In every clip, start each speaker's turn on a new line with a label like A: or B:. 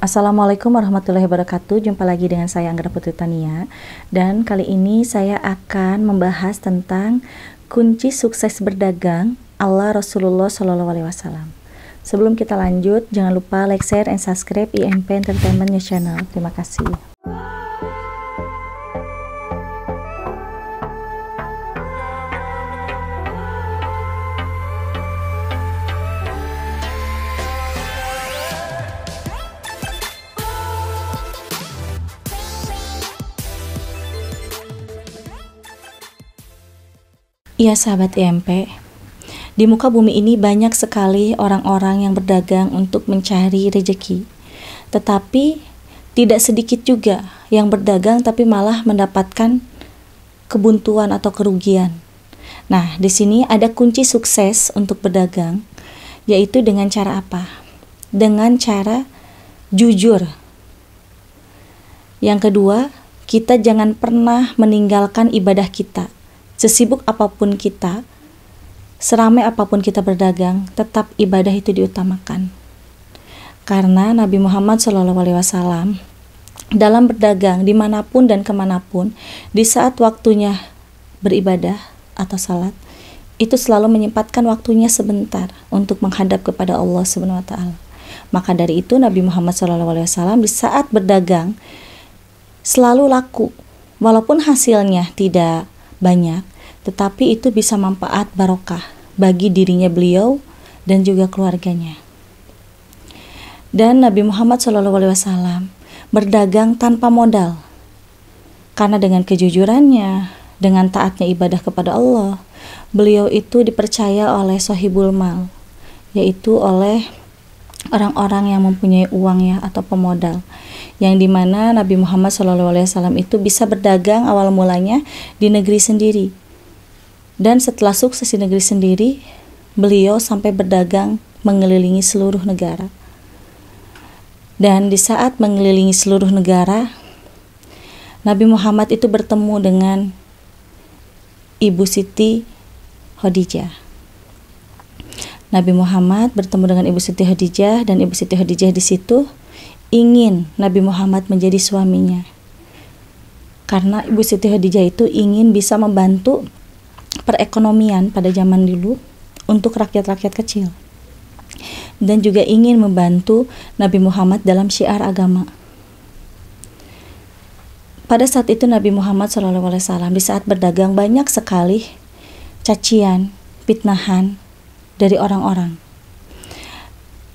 A: Assalamualaikum warahmatullahi wabarakatuh. Jumpa lagi dengan saya Anggra Putri Tania. Dan kali ini saya akan membahas tentang kunci sukses berdagang ala Rasulullah SAW. Sebelum kita lanjut, jangan lupa like, share, and subscribe IMP Entertainment News Channel. Terima kasih. Iya sahabat IMP, di muka bumi ini banyak sekali orang-orang yang berdagang untuk mencari rezeki. Tetapi tidak sedikit juga yang berdagang tapi malah mendapatkan kebuntuan atau kerugian. Nah, di sini ada kunci sukses untuk berdagang, yaitu dengan cara apa? Dengan cara jujur. Yang kedua, kita jangan pernah meninggalkan ibadah kita. Sesibuk apapun kita, seramai apapun kita berdagang, tetap ibadah itu diutamakan. Karena Nabi Muhammad SAW dalam berdagang dimanapun dan kemanapun, di saat waktunya beribadah atau salat, itu selalu menyempatkan waktunya sebentar untuk menghadap kepada Allah SWT. Maka dari itu Nabi Muhammad SAW di saat berdagang selalu laku, walaupun hasilnya tidak banyak, tetapi itu bisa manfaat barokah bagi dirinya beliau dan juga keluarganya. Dan Nabi Muhammad SAW berdagang tanpa modal, karena dengan kejujurannya, dengan taatnya ibadah kepada Allah, beliau itu dipercaya oleh sohibul mal, yaitu oleh orang-orang yang mempunyai uang ya, atau pemodal, yang dimana Nabi Muhammad SAW itu bisa berdagang awal mulanya di negeri sendiri. Dan setelah sukses di negeri sendiri, beliau sampai berdagang mengelilingi seluruh negara. Dan di saat mengelilingi seluruh negara, Nabi Muhammad itu bertemu dengan Ibu Siti Khadijah. Nabi Muhammad bertemu dengan Ibu Siti Khadijah, dan Ibu Siti Khadijah di situ ingin Nabi Muhammad menjadi suaminya. Karena Ibu Siti Khadijah itu ingin bisa membantu perekonomian pada zaman dulu untuk rakyat-rakyat kecil, dan juga ingin membantu Nabi Muhammad dalam syiar agama. Pada saat itu Nabi Muhammad SAW di saat berdagang banyak sekali cacian, fitnahan dari orang-orang.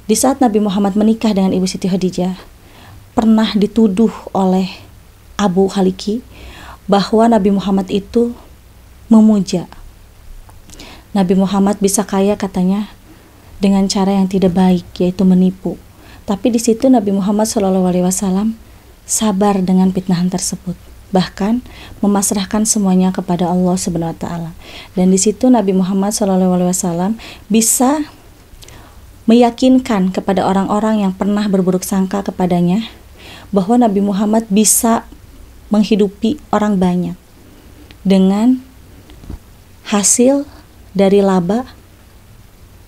A: Di saat Nabi Muhammad menikah dengan Ibu Siti Khadijah, pernah dituduh oleh Abu Khaliki bahwa Nabi Muhammad itu memuja. Nabi Muhammad bisa kaya katanya dengan cara yang tidak baik, yaitu menipu. Tapi di situ Nabi Muhammad SAW sabar dengan fitnahan tersebut, bahkan memasrahkan semuanya kepada Allah Subhanahu wa taala. Dan di situ Nabi Muhammad SAW bisa meyakinkan kepada orang-orang yang pernah berburuk sangka kepadanya bahwa Nabi Muhammad bisa menghidupi orang banyak dengan hasil dari laba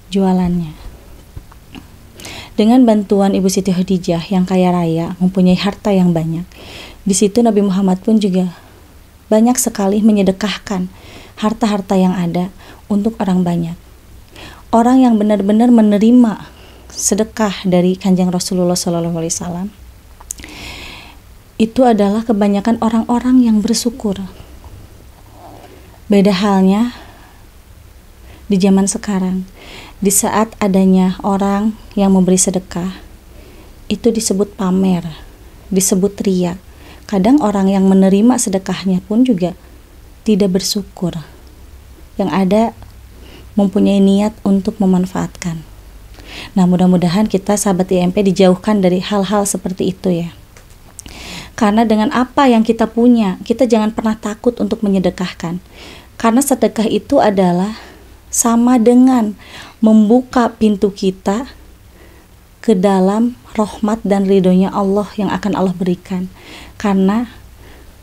A: jualannya. Dengan bantuan Ibu Siti Khadijah yang kaya raya, mempunyai harta yang banyak, di situ Nabi Muhammad pun juga banyak sekali menyedekahkan harta-harta yang ada untuk orang banyak. Orang yang benar-benar menerima sedekah dari Kanjeng Rasulullah SAW itu adalah kebanyakan orang-orang yang bersyukur. Beda halnya di zaman sekarang, di saat adanya orang yang memberi sedekah, itu disebut pamer, disebut ria. Kadang orang yang menerima sedekahnya pun juga tidak bersyukur, yang ada mempunyai niat untuk memanfaatkan. Nah, mudah-mudahan kita sahabat IMP dijauhkan dari hal-hal seperti itu ya. Karena dengan apa yang kita punya, kita jangan pernah takut untuk menyedekahkan. Karena sedekah itu adalah sama dengan membuka pintu kita ke dalam rahmat dan ridhonya Allah yang akan Allah berikan. Karena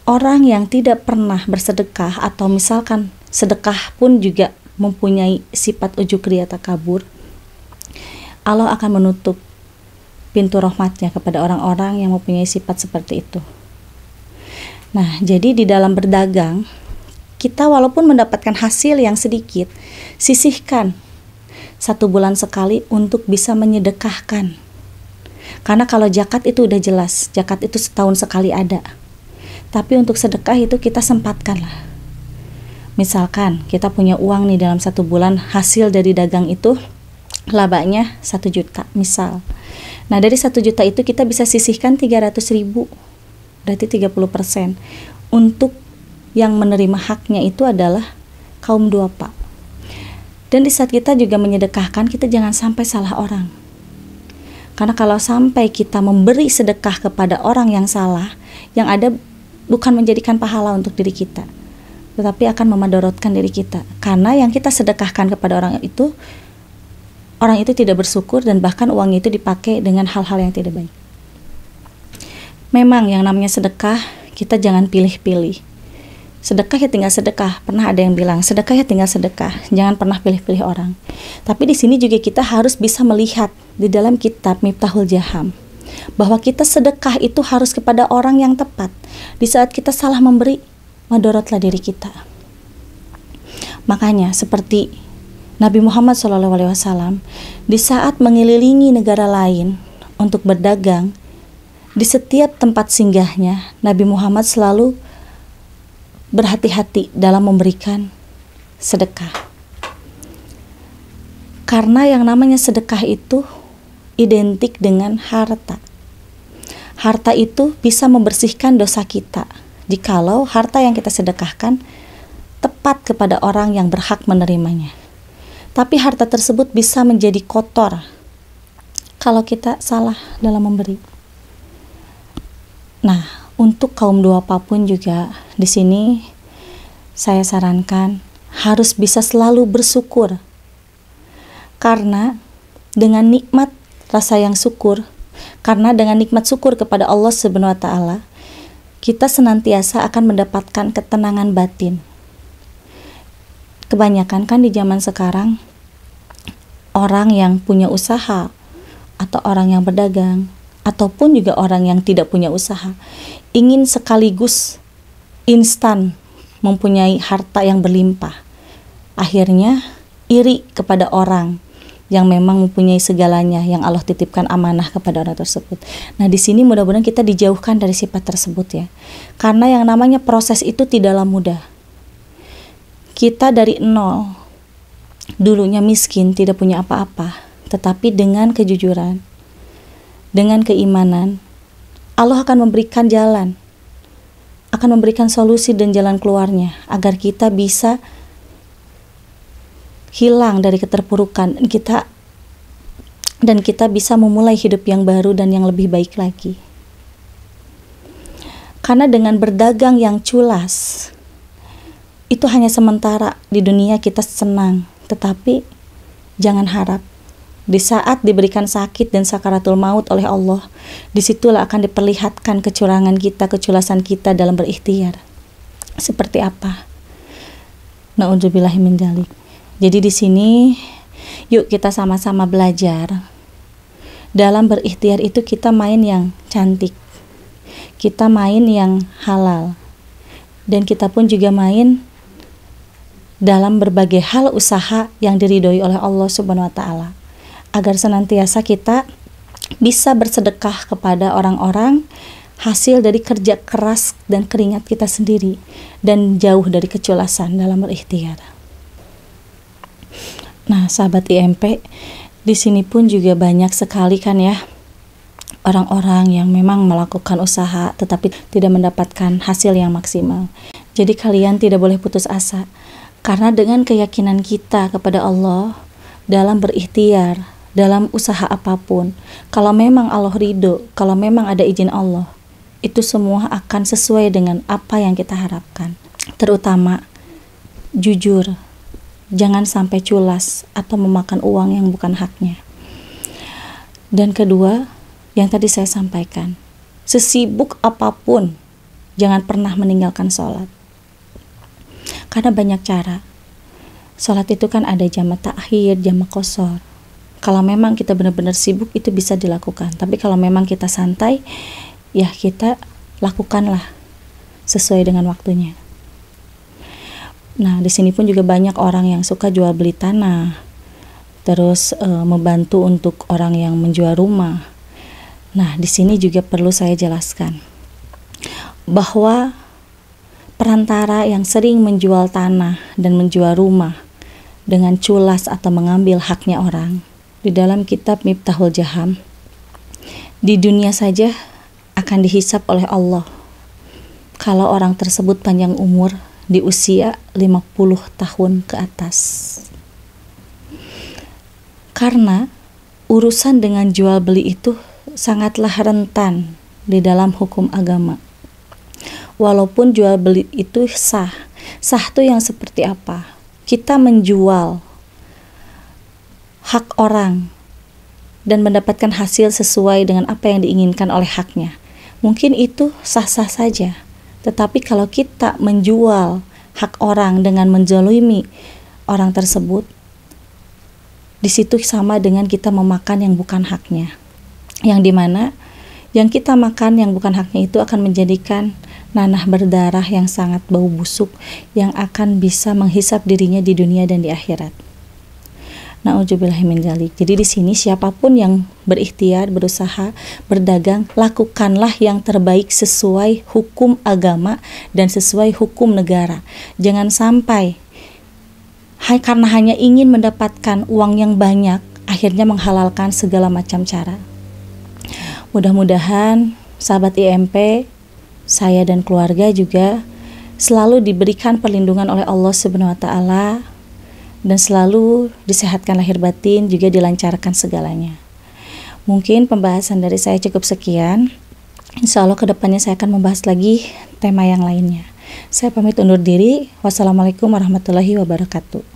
A: orang yang tidak pernah bersedekah, atau misalkan sedekah pun juga mempunyai sifat ujub riya takabur, Allah akan menutup pintu rahmatnya kepada orang-orang yang mempunyai sifat seperti itu. Nah, jadi di dalam berdagang, kita walaupun mendapatkan hasil yang sedikit, sisihkan 1 bulan sekali untuk bisa menyedekahkan. Karena kalau zakat itu udah jelas, zakat itu setahun sekali ada. Tapi untuk sedekah itu kita sempatkan lah. Misalkan kita punya uang nih dalam 1 bulan, hasil dari dagang itu labanya 1 juta misal. Nah, dari 1 juta itu kita bisa sisihkan 300.000, berarti 30%. Untuk yang menerima haknya itu adalah kaum duafa. Dan di saat kita juga menyedekahkan, kita jangan sampai salah orang. Karena kalau sampai kita memberi sedekah kepada orang yang salah, yang ada bukan menjadikan pahala untuk diri kita, tetapi akan memadorotkan diri kita. Karena yang kita sedekahkan kepada orang itu tidak bersyukur dan bahkan uang itu dipakai dengan hal-hal yang tidak baik. Memang yang namanya sedekah, kita jangan pilih-pilih. Sedekah ya tinggal sedekah. Pernah ada yang bilang, sedekah ya tinggal sedekah. Jangan pernah pilih-pilih orang. Tapi di sini juga kita harus bisa melihat di dalam kitab Miftahul Jaham bahwa kita sedekah itu harus kepada orang yang tepat. Di saat kita salah memberi, madorotlah diri kita. Makanya seperti Nabi Muhammad SAW di saat mengelilingi negara lain untuk berdagang, di setiap tempat singgahnya Nabi Muhammad selalu berhati-hati dalam memberikan sedekah. Karena yang namanya sedekah itu identik dengan harta. Harta itu bisa membersihkan dosa kita jikalau harta yang kita sedekahkan tepat kepada orang yang berhak menerimanya. Tapi harta tersebut bisa menjadi kotor kalau kita salah dalam memberi. Nah, untuk kaum duafa pun juga di sini saya sarankan harus bisa selalu bersyukur. Karena dengan nikmat rasa yang syukur, karena dengan nikmat syukur kepada Allah Subhanahu wa taala, kita senantiasa akan mendapatkan ketenangan batin. Kebanyakan kan di zaman sekarang orang yang punya usaha atau orang yang berdagang ataupun juga orang yang tidak punya usaha ingin sekaligus instan mempunyai harta yang berlimpah. Akhirnya iri kepada orang yang memang mempunyai segalanya yang Allah titipkan amanah kepada orang tersebut. Nah, di sini mudah-mudahan kita dijauhkan dari sifat tersebut ya. Karena yang namanya proses itu tidaklah mudah. Kita dari nol, dulunya miskin, tidak punya apa-apa, tetapi dengan kejujuran, dengan keimanan, Allah akan memberikan jalan, akan memberikan solusi dan jalan keluarnya, agar kita bisa hilang dari keterpurukan dan kita bisa memulai hidup yang baru dan yang lebih baik lagi. Karena dengan berdagang yang culas, itu hanya sementara. Di dunia kita senang, tetapi jangan harap di saat diberikan sakit dan sakaratul maut oleh Allah, disitulah akan diperlihatkan kecurangan kita, keculasan kita dalam berikhtiar. Seperti apa? Na'udzubillahi min dzalik. Jadi di sini yuk kita sama-sama belajar. Dalam berikhtiar itu kita main yang cantik, kita main yang halal, dan kita pun juga main dalam berbagai hal usaha yang diridhoi oleh Allah Subhanahu wa taala, agar senantiasa kita bisa bersedekah kepada orang-orang hasil dari kerja keras dan keringat kita sendiri dan jauh dari keculasan dalam berikhtiar. Nah, sahabat IMP, di sini pun juga banyak sekali kan ya orang-orang yang memang melakukan usaha tetapi tidak mendapatkan hasil yang maksimal. Jadi kalian tidak boleh putus asa. Karena dengan keyakinan kita kepada Allah dalam berikhtiar, dalam usaha apapun, kalau memang Allah ridho, kalau memang ada izin Allah, itu semua akan sesuai dengan apa yang kita harapkan. Terutama jujur, jangan sampai culas atau memakan uang yang bukan haknya. Dan kedua, yang tadi saya sampaikan, sesibuk apapun, jangan pernah meninggalkan sholat. Karena banyak cara. Sholat itu kan ada jamak takhir, jamak qashar. Kalau memang kita benar-benar sibuk itu bisa dilakukan. Tapi kalau memang kita santai, ya kita lakukanlah sesuai dengan waktunya. Nah, di sini pun juga banyak orang yang suka jual beli tanah, terus membantu untuk orang yang menjual rumah. Nah, di sini juga perlu saya jelaskan bahwa perantara yang sering menjual tanah dan menjual rumah dengan culas atau mengambil haknya orang, di dalam kitab Miftahul Jaham, di dunia saja akan dihisap oleh Allah kalau orang tersebut panjang umur di usia 50 tahun ke atas. Karena urusan dengan jual beli itu sangatlah rentan di dalam hukum agama. Walaupun jual beli itu sah itu yang seperti apa? Kita menjual hak orang dan mendapatkan hasil sesuai dengan apa yang diinginkan oleh haknya. Mungkin itu sah-sah saja. Tetapi kalau kita menjual hak orang dengan menzalimi orang tersebut, di situ sama dengan kita memakan yang bukan haknya. Yang dimana yang kita makan yang bukan haknya itu akan menjadikan nanah berdarah yang sangat bau busuk yang akan bisa menghisap dirinya di dunia dan di akhirat. Na'udzubillahi min dzalik. Jadi di sini siapapun yang berikhtiar, berusaha, berdagang, lakukanlah yang terbaik sesuai hukum agama dan sesuai hukum negara. Jangan sampai karena hanya ingin mendapatkan uang yang banyak, akhirnya menghalalkan segala macam cara. Mudah-mudahan sahabat IMP, saya dan keluarga juga selalu diberikan perlindungan oleh Allah Subhanahu wa taala dan selalu disehatkan lahir batin, juga dilancarkan segalanya. Mungkin pembahasan dari saya cukup sekian. Insya Allah kedepannya saya akan membahas lagi tema yang lainnya. Saya pamit undur diri. Wassalamualaikum warahmatullahi wabarakatuh.